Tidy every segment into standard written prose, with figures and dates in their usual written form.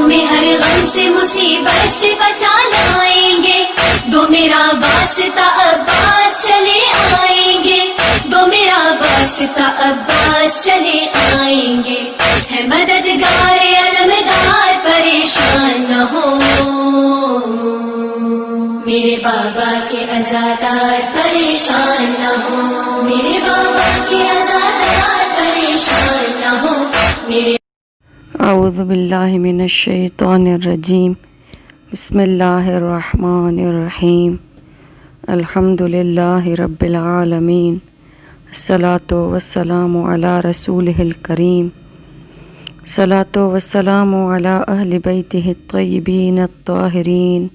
تمہیں ہر غم سے مصیبت سے بچا لائیں گے، دو میرا واسطہ عباس چلے آئیں گے، دو میرا واسطہ عباس چلے آئیں گے، ہے مددگار علمدار پریشان نہ ہو، میرے بابا کے عزادار پریشان نہ ہو، میرے بابا کے عزادار پریشان نہ ہو، میرے اعوذ باللہ من الشیطان الرجیم، بسم اللہ الرحمن الرحیم، الحمد للہ رب العالمین، الصلاۃ والسلام علی رسولہ الکریم، الصلاۃ والسلام علی اہل بیتہ الطیبین الطاہرین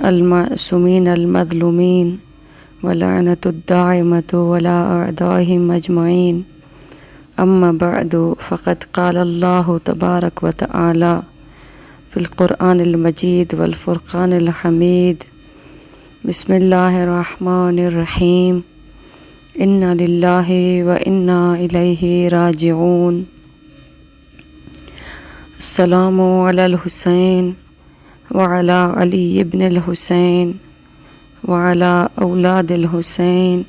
المعصومین المظلومین ولعنۃ الدائمۃ علی اعدائہم اجمعین، اما بعد فقد قال اللہ تبارک و تعالی فی القرآن المجید والفرقان الحمید، بسم اللہ الرحمن الرحیم، انا للہ و انا الیہ راجعون، السلام علی الحسین وعلی علی ابن الحسین وعلی اولاد الحسین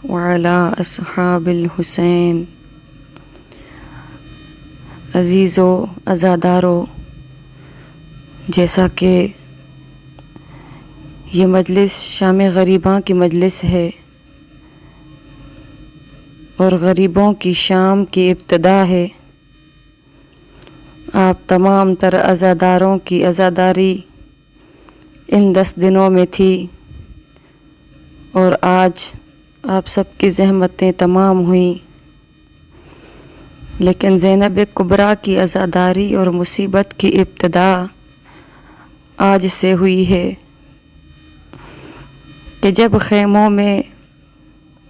وعلی اصحاب الحسین۔ عزیزو عزادارو، جیسا کہ یہ مجلس شام غریباں کی مجلس ہے اور غریبوں کی شام کی ابتدا ہے، آپ تمام تر عزاداروں کی عزاداری ان 10 دنوں میں تھی اور آج آپ سب کی زحمتیں تمام ہوئیں، لیکن زینب کبریٰ کی عزاداری اور مصیبت کی ابتدا آج سے ہوئی ہے کہ جب خیموں میں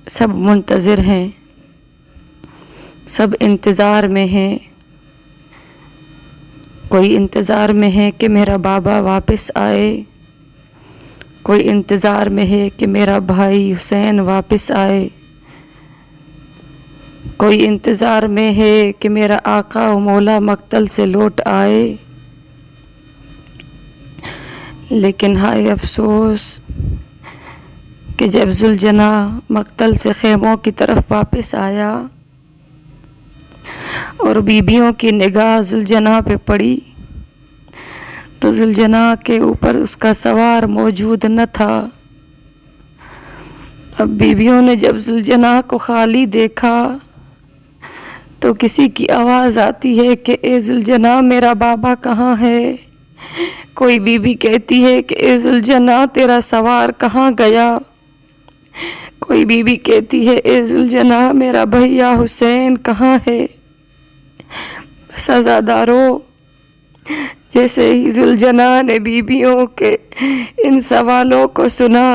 سب منتظر ہیں، سب انتظار میں ہیں، کوئی انتظار میں ہے کہ میرا بابا واپس آئے، کوئی انتظار میں ہے کہ میرا بھائی حسین واپس آئے، کوئی انتظار میں ہے کہ میرا آقا و مولا مقتل سے لوٹ آئے، لیکن ہائے افسوس کہ جب ذوالجناح مقتل سے خیموں کی طرف واپس آیا اور بیبیوں کی نگاہ ذوالجناح پہ پڑی تو ذوالجناح کے اوپر اس کا سوار موجود نہ تھا۔ اب بیبیوں نے جب ذوالجناح کو خالی دیکھا تو کسی کی آواز آتی ہے کہ اے ذوالجناح میرا بابا کہاں ہے، کوئی بی بی کہتی ہے کہ اے ذوالجناح تیرا سوار کہاں گیا، کوئی بی بی کہتی ہے اے ذوالجناح میرا بھیا حسین کہاں ہے۔ بس عزادارو، جیسے ہی ذوالجناح نے بیبیوں کے ان سوالوں کو سنا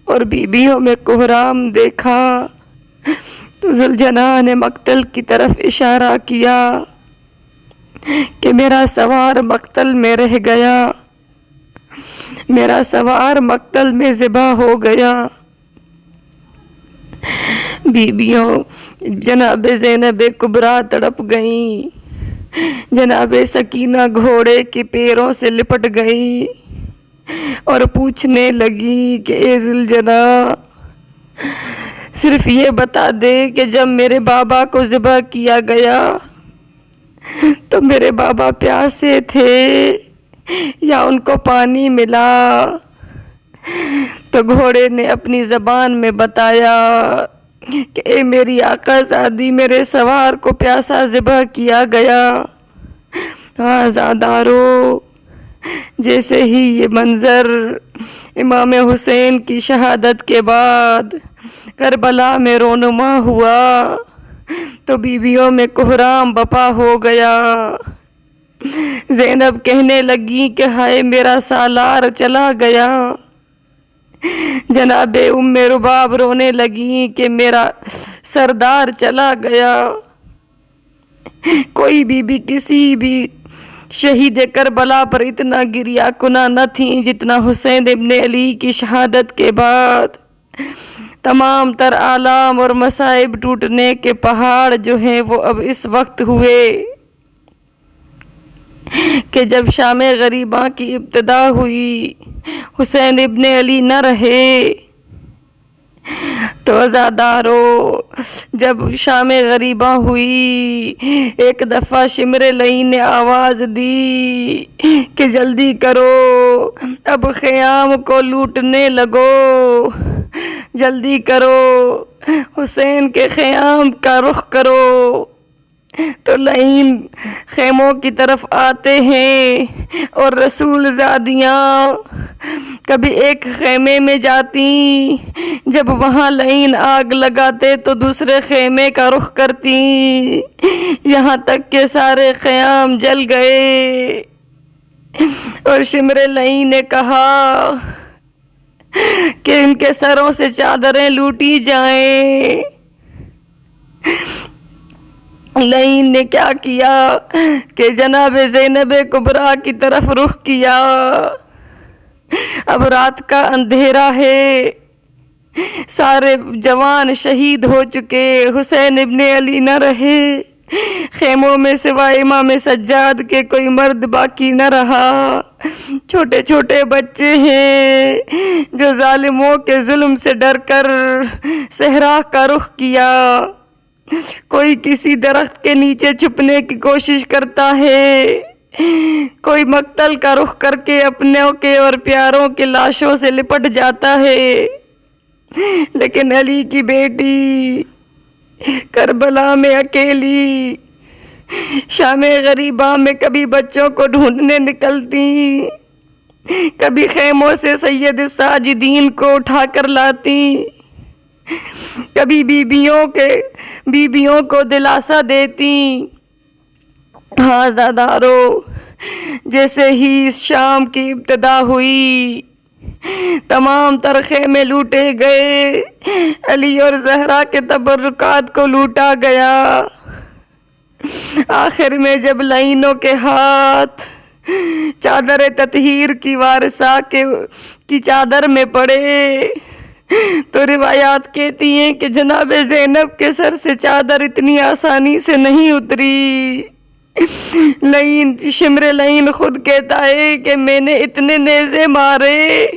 اور بیبیوں میں کوہرام دیکھا تو ذوالجناح نے مقتل کی طرف اشارہ کیا کہ میرا سوار مقتل میں رہ گیا، میرا سوار مقتل میں ذبح ہو گیا۔ بیبیوں جناب زینب کبریٰ تڑپ گئیں، جناب سکینہ گھوڑے کے پیروں سے لپٹ گئی اور پوچھنے لگی کہ اے ذوالجناح صرف یہ بتا دے کہ جب میرے بابا کو ذبح کیا گیا تو میرے بابا پیاسے تھے یا ان کو پانی ملا؟ تو گھوڑے نے اپنی زبان میں بتایا کہ اے میری آقا زادی میرے سوار کو پیاسا ذبح کیا گیا۔ عزادارو، جیسے ہی یہ منظر امام حسین کی شہادت کے بعد کربلا میں رونما ہوا تو بیویوں میں کوہرام بپا ہو گیا۔ زینب کہنے لگی کہ ہائے میرا سالار چلا گیا، جناب ام رباب رونے لگی کہ میرا سردار چلا گیا۔ کوئی بھی کسی بھی شہید کربلا پر اتنا گریہ کناں نہ تھیں جتنا حسین ابن علی کی شہادت کے بعد تمام تر آلام اور مصائب ٹوٹنے کے پہاڑ جو ہیں وہ اب اس وقت ہوئے۔ کہ جب شام غریباں کی ابتدا ہوئی، حسین ابن علی نہ رہے تو عزادارو، جب شام غریباں ہوئی، ایک دفعہ شمر لعین نے آواز دی کہ جلدی کرو، اب خیام کو لوٹنے لگو، جلدی کرو، حسین کے خیام کا رخ کرو۔ تو لعین خیموں کی طرف آتے ہیں اور رسول زادیاں کبھی ایک خیمے میں جاتی، جب وہاں لعین آگ لگاتے تو دوسرے خیمے کا رخ کرتی، یہاں تک کہ سارے خیام جل گئے۔ اور شمر لعین نے کہا کہ ان کے سروں سے چادریں لوٹی جائیں۔ لعین نے کیا کیا کہ جناب زینب کبریٰ کی طرف رخ کیا۔ اب رات کا اندھیرا ہے، سارے جوان شہید ہو چکے، حسین ابن علی نہ رہے، خیموں میں سوائے امام سجاد کے کوئی مرد باقی نہ رہا، چھوٹے چھوٹے بچے ہیں جو ظالموں کے ظلم سے ڈر کر صحرا کا رخ کیا، کوئی کسی درخت کے نیچے چھپنے کی کوشش کرتا ہے، کوئی مقتل کا رخ کر کے اپنوں کے اور پیاروں کے لاشوں سے لپٹ جاتا ہے، لیکن علی کی بیٹی کربلا میں اکیلی شام غریباں میں کبھی بچوں کو ڈھونڈنے نکلتی، کبھی خیموں سے سید الساجدین کو اٹھا کر لاتی، کبھی بیبیوں کو دلاسا دیتی۔ ہاں زادارو، جیسے ہی اس شام کی ابتدا ہوئی، تمام تر خیمے لوٹے گئے، علی اور زہرا کے تبرکات کو لوٹا گیا۔ آخر میں جب لعینوں کے ہاتھ چادر تطہیر کی وارثہ کی چادر میں پڑے تو روایات کہتی ہیں کہ جناب زینب کے سر سے چادر اتنی آسانی سے نہیں اتری۔ شمر لعین خود کہتا ہے کہ میں نے اتنے نیزے مارے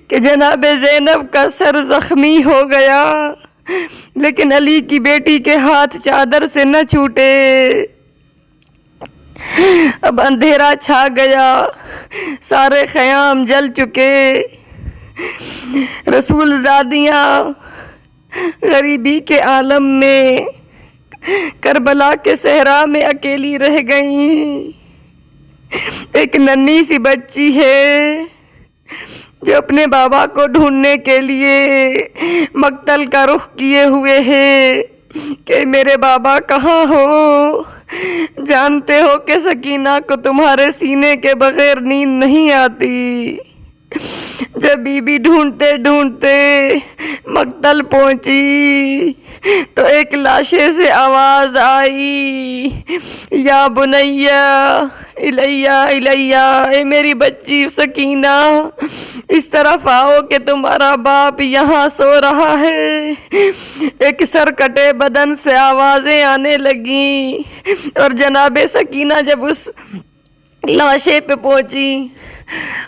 کہ جناب زینب کا سر زخمی ہو گیا، لیکن علی کی بیٹی کے ہاتھ چادر سے نہ چھوٹے۔ اب اندھیرا چھا گیا، سارے خیام جل چکے، رسول زادیاں غریبی کے عالم میں کربلا کے صحرا میں اکیلی رہ گئیں۔ ایک ننھی سی بچی ہے جو اپنے بابا کو ڈھونڈنے کے لیے مقتل کا رخ کیے ہوئے ہے کہ میرے بابا کہاں ہو؟ جانتے ہو کہ سکینہ کو تمہارے سینے کے بغیر نیند نہیں آتی۔ جب بی بی ڈھونڈتے ڈھونڈتے مقتل پہنچی تو ایک لاشے سے آواز آئی، یا بنیا الیہ الیہ، اے میری بچی سکینہ اس طرف آؤ کہ تمہارا باپ یہاں سو رہا ہے۔ ایک سر کٹے بدن سے آوازیں آنے لگیں اور جناب سکینہ جب اس لاشے پہ پہنچی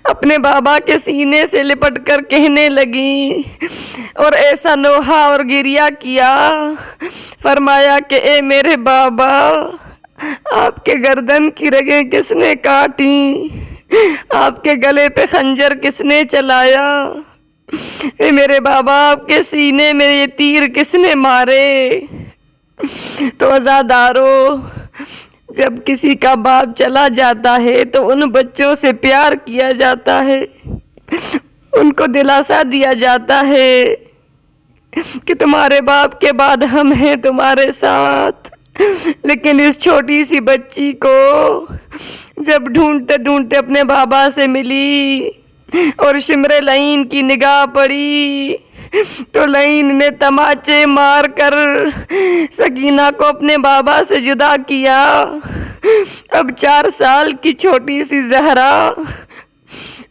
اپنے بابا کے سینے سے لپٹ کر کہنے لگی اور ایسا نوحہ اور گریہ کیا، فرمایا کہ اے میرے بابا، آپ کے گردن کی رگیں کس نے کاٹی؟ آپ کے گلے پہ خنجر کس نے چلایا؟ اے میرے بابا، آپ کے سینے میں یہ تیر کس نے مارے؟ تو عزادارو، جب کسی کا باپ چلا جاتا ہے تو ان بچوں سے پیار کیا جاتا ہے، ان کو دلاسا دیا جاتا ہے کہ تمہارے باپ کے بعد ہم ہیں تمہارے ساتھ۔ لیکن اس چھوٹی سی بچی کو جب ڈھونڈتے ڈھونڈتے اپنے بابا سے ملی اور شمر لعین کی نگاہ پڑی تو لعین نے تماچے مار کر سکینہ کو اپنے بابا سے جدا کیا۔ اب 4 سال کی چھوٹی سی زہرا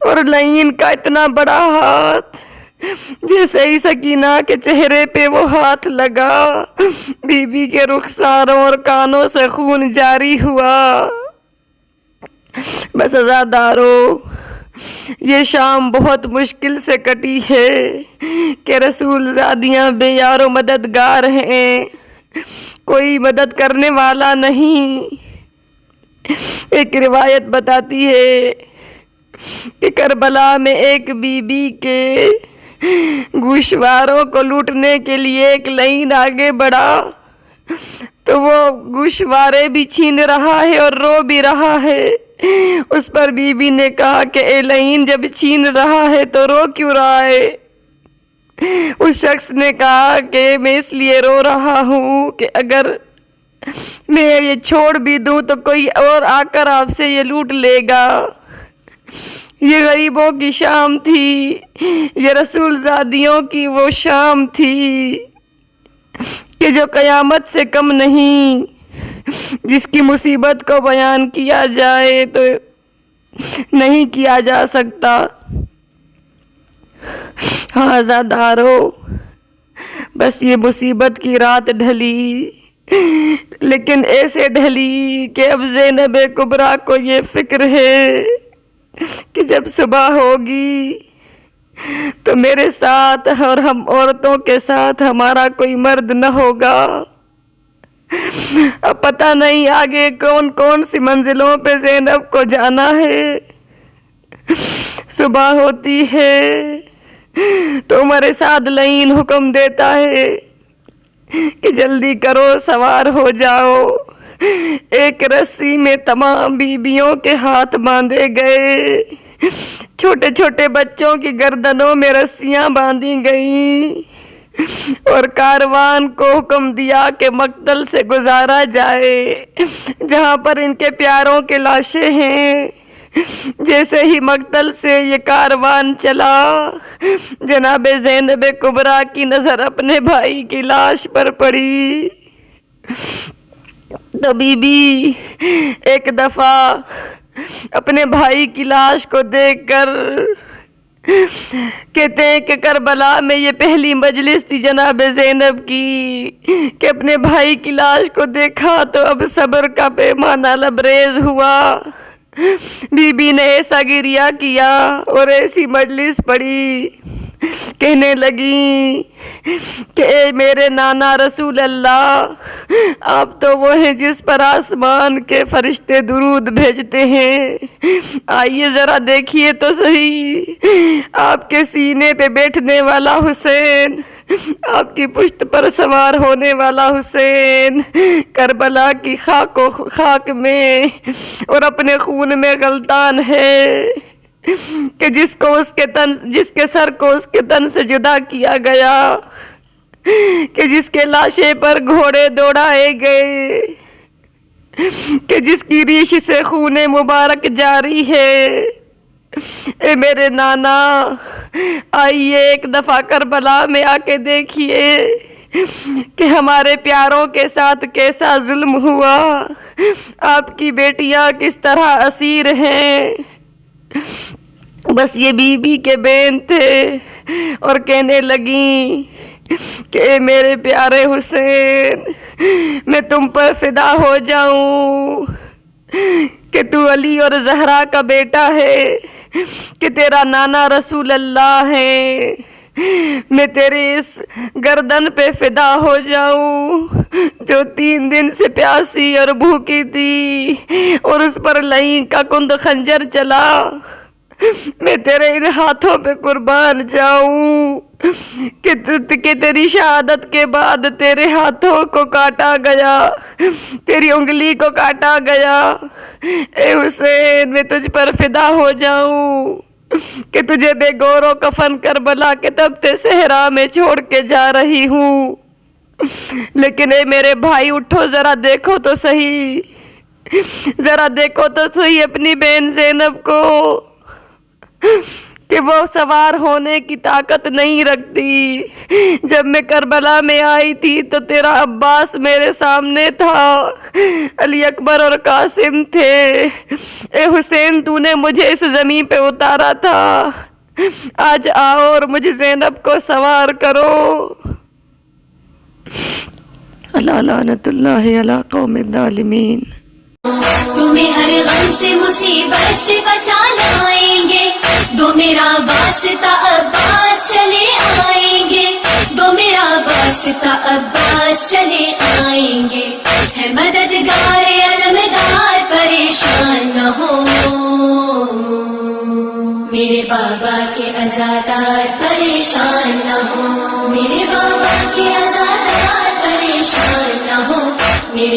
اور لعین کا اتنا بڑا ہاتھ، جیسے ہی سکینہ کے چہرے پہ وہ ہاتھ لگا، بی بی کے رخساروں اور کانوں سے خون جاری ہوا۔ بس عزادارو، یہ شام بہت مشکل سے کٹی ہے کہ رسول زادیاں بے یار و مددگار ہیں، کوئی مدد کرنے والا نہیں۔ ایک روایت بتاتی ہے کہ کربلا میں ایک بی بی کے گوشواروں کو لوٹنے کے لیے ایک لعین آگے بڑھا تو وہ گوشوارے بھی چھین رہا ہے اور رو بھی رہا ہے۔ اس پر بی بی نے کہا کہ اے لعین، جب چھین رہا ہے تو رو کیوں رہا ہے؟ اس شخص نے کہا کہ میں اس لیے رو رہا ہوں کہ اگر میں یہ چھوڑ بھی دوں تو کوئی اور آ کر آپ سے یہ لوٹ لے گا۔ یہ غریبوں کی شام تھی، یہ رسول زادیوں کی وہ شام تھی کہ جو قیامت سے کم نہیں، جس کی مصیبت کو بیان کیا جائے تو نہیں کیا جا سکتا۔ ہاں عزادارو، بس یہ مصیبت کی رات ڈھلی، لیکن ایسے ڈھلی کہ اب زینب کبریٰ کو یہ فکر ہے کہ جب صبح ہوگی تو میرے ساتھ اور ہم عورتوں کے ساتھ ہمارا کوئی مرد نہ ہوگا۔ اب پتہ نہیں آگے کون کون سی منزلوں پہ زینب کو جانا ہے۔ صبح ہوتی ہے تو عمر سعد لعین حکم دیتا ہے کہ جلدی کرو، سوار ہو جاؤ۔ ایک رسی میں تمام بیبیوں کے ہاتھ باندھے گئے، چھوٹے چھوٹے بچوں کی گردنوں میں رسیاں باندھی گئیں اور کاروان کو حکم دیا کہ مقتل سے گزارا جائے جہاں پر ان کے پیاروں کے لاشیں ہیں۔ جیسے ہی مقتل سے یہ کاروان چلا، جناب زینب کبریٰ کی نظر اپنے بھائی کی لاش پر پڑی تو بی بی ایک دفعہ اپنے بھائی کی لاش کو دیکھ کر کہتے ہیں کہ کربلا میں یہ پہلی مجلس تھی جناب زینب کی کہ اپنے بھائی کی لاش کو دیکھا تو اب صبر کا پیمانہ لبریز ہوا۔ بی بی نے ایسا گریہ کیا اور ایسی مجلس پڑھی، کہنے لگی کہ اے میرے نانا رسول اللہ، آپ تو وہ ہیں جس پر آسمان کے فرشتے درود بھیجتے ہیں۔ آئیے ذرا دیکھیے تو صحیح، آپ کے سینے پہ بیٹھنے والا حسین، آپ کی پشت پر سوار ہونے والا حسین کربلا کی خاک میں اور اپنے خون میں غلطان ہے کہ جس کے سر کو اس کے تن سے جدا کیا گیا، کہ جس کے لاشے پر گھوڑے دوڑائے گئے، کہ جس کی ریش سے خون مبارک جاری ہے۔ اے میرے نانا، آئیے ایک دفعہ کربلا میں آ کے دیکھیے کہ ہمارے پیاروں کے ساتھ کیسا ظلم ہوا، آپ کی بیٹیاں کس طرح اسیر ہیں۔ بس یہ بی بی کے بین تھے اور کہنے لگیں کہ اے میرے پیارے حسین، میں تم پر فدا ہو جاؤں کہ تو علی اور زہرا کا بیٹا ہے، کہ تیرا نانا رسول اللہ ہے۔ میں تیرے اس گردن پہ فدا ہو جاؤں جو 3 دن سے پیاسی اور بھوکی تھی اور اس پر لعین کا کند خنجر چلا۔ میں تیرے ان ہاتھوں پہ قربان جاؤں کہ تیری شہادت کے بعد تیرے ہاتھوں کو کاٹا گیا، تیری انگلی کو کاٹا گیا۔ اے حسین، میں تجھ پر فدا ہو جاؤں کہ تجھے بے گور و کفن کربلا کے تپتے صحرا میں چھوڑ کے جا رہی ہوں۔ لیکن اے میرے بھائی، اٹھو ذرا دیکھو تو صحیح، ذرا دیکھو تو صحیح اپنی بہن زینب کو کہ وہ سوار ہونے کی طاقت نہیں رکھتی۔ جب میں کربلا میں آئی تھی تو تیرا عباس میرے سامنے تھا، علی اکبر اور قاسم تھے۔ اے حسین، تو نے مجھے اس زمین پہ اتارا تھا، آج آؤ اور مجھے زینب کو سوار کرو۔ اللہ لعنت اللہ علی قوم الظالمین۔ تمہیں ہر غم سے مصیبت سے واسطہ عباس چلے آئیں گے، ہے مددگار علمدار پریشان نہ ہو، میرے بابا کے عزادار پریشان نہ ہو، میرے بابا کے عزادار پریشان نہ ہو، میرے